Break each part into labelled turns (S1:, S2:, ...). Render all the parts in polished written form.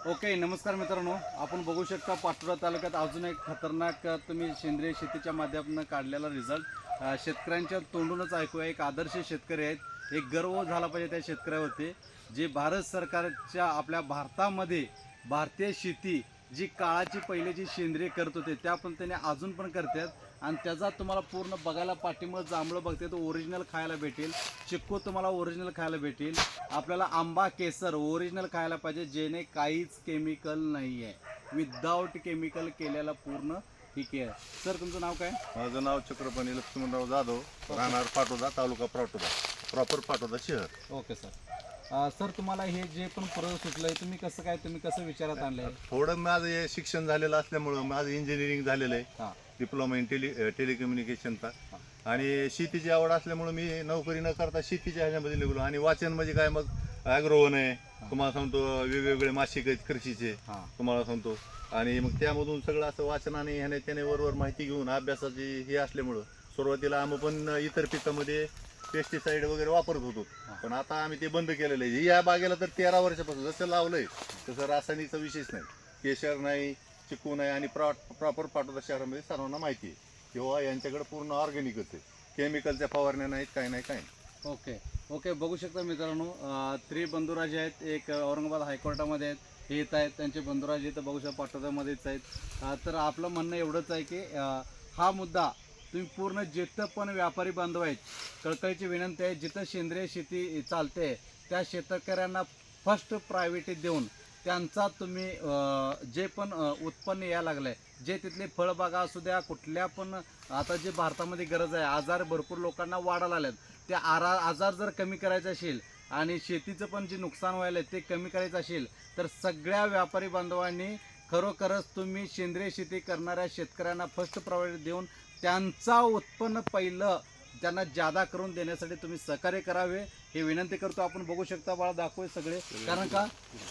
S1: Okay, नमस्कार मित्रांनो. आपण बघू शकता पाटोदा तालुक्यात अजून एक खतरनाक तुम्ही सेंद्रिय शेतीच्या माध्यमातून काढलेला रिझल्ट शेतकऱ्यांच्या तोंडूनच ऐकूया. एक आदर्श शेतकरी आहेत. एक गर्व झाला पाहिजे त्या शेतकऱ्यावरती, जे भारत सरकारच्या आपल्या भारतामध्ये भारतीय शेती जी काळाची पहिले जी सेंद्रिय करत होते त्या पण त्याने अजून पण करतात. आणि त्याचा तुम्हाला पूर्ण बघायला पाठीमुळे जांभळं बघते तो ओरिजिनल खायला भेटेल, चिक्कू तुम्हाला ओरिजिनल खायला भेटेल, आपल्याला आंबा केसर ओरिजिनल खायला पाहिजे, जेणे काहीच केमिकल नाही आहे, विदाऊट केमिकल केलेला पूर्ण ठीक आहे. सर तुमचं नाव काय?
S2: माझं नाव चक्रपाणी लक्ष्मणराव जाधव, राहणार पाटोदा, तालुका पाटोदा, प्रॉपर पाटोदा शहर.
S1: Okay sir. सर तुम्हाला हे जे पण परत सुचलंय तुम्ही कसं विचारात आणलंय?
S2: थोडं माझं हे शिक्षण झालेलं असल्यामुळं माझं इंजिनिअरिंग झालेलं आहे,
S1: हां
S2: डिप्लोमा इन टेलिकम्युनिकेशनचा, आणि शेतीची आवड असल्यामुळं मी नोकरी न करता शेतीच्या ह्याच्यामध्ये निघलो. आणि वाचन म्हणजे काय, मग ॲग्रोवन आहे तुम्हाला सांगतो, वेगवेगळे मासिक आहेत कृषीचे तुम्हाला सांगतो, आणि मग त्यामधून सगळं असं वाचनाने ह्याने त्याने वरवर माहिती घेऊन अभ्यासाची हे असल्यामुळं सुरुवातीला आम्ही पण इतर पिकामध्ये पेस्टिसाईड वगैरे वापरत होतो, पण आता आम्ही ते बंद केलेलं आहे. या बागेला तर 13 वर्षापासून जसं लावलंय तसं रासायनिकचा विशेष नाही, केशर नाही, चिकू नाही, आणि प्रॉपर पाटोदा शहरामध्ये सर्वांना माहिती आहे किंवा यांच्याकडे पूर्ण ऑर्गॅनिकच आहे, केमिकलच्या फवारण्या नाहीत, काय नाही.
S1: ओके ओके, बघू शकता मित्रांनो, बंधुराज आहेत, एक औरंगाबाद हायकोर्टामध्ये आहेत, हे येत आहेत, त्यांचे बंधुराज इथं बघू शकता पाटोद्यामध्येच आहेत. तर आपलं म्हणणं एवढंच आहे की हा मुद्दा तुम्ही पूर्ण जिथं पण व्यापारी बांधव आहेत, कळकळीची विनंती आहे, जिथं सेंद्रिय शेती चालते त्या शेतकऱ्यांना फर्स्ट प्रायोरिटी देऊन त्यांचा तुम्ही जे पण उत्पन्न यायला लागलं आहे, जे तिथले फळबागा असू द्या, कुठल्या पण आता जे भारतामध्ये गरज आहे, आजार भरपूर लोकांना वाढायला आलेत, ते आजार जर कमी करायचे असेल आणि शेतीचं पण जे नुकसान व्हायला ते कमी करायचं असेल तर सगळ्या व्यापारी बांधवांनी खरोखरच तुम्ही सेंद्रिय शेती करणाऱ्या शेतकऱ्यांना फर्स्ट प्रायोरिटी देऊन त्यांचा उत्पन्न पहिलं त्यांना जादा करून देण्यासाठी तुम्ही सहकार्य करावे हे विनंती करतो. आपण बघू शकता, बाळा दाखवू सगळे, कारण का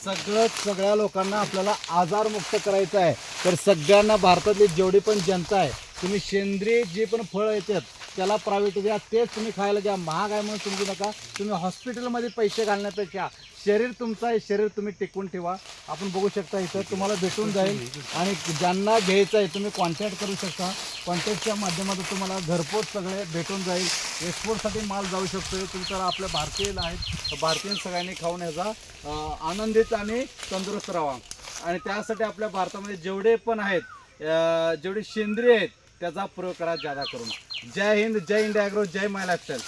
S1: सगळ्या लोकांना आपल्याला आजारमुक्त करायचं आहे. तर सगळ्यांना भारतातली जेवढी पण जनता आहे तुम्ही सेंद्रिय जे पण फळं येतात त्याला प्रायव्हेट द्या, तेच तुम्ही खायला घ्या. महाग आहे म्हणून समजू नका. तुम्ही हॉस्पिटलमध्ये पैसे घालण्यापेक्षा शरीर तुमचं आहे, शरीर तुम्ही टिकवून ठेवा. आपण बघू शकता इथं तुम्हाला भेटून जाईल, आणि ज्यांना घ्यायचं आहे तुम्ही कॉन्टॅक्ट करू शकता. कॉन्टॅक्टच्या माध्यमातून तुम्हाला घरपोच सगळे भेटून जाईल. एक्सपोर्टसाठी माल जाऊ शकतो. तुम्ही तर आपल्या भारतीय आहेत, भारतीय सगळ्यांनी खाऊन याचा आनंदित आणि तंदुरुस्त राहा. आणि त्यासाठी आपल्या भारतामध्ये जेवढे पण आहेत, जेवढे सेंद्रिय आहेत त्याचा प्रयोग करा जादा करून. जय हिंद, जय इंडिया ॲग्रो, जय माय लाईफस्टाईल.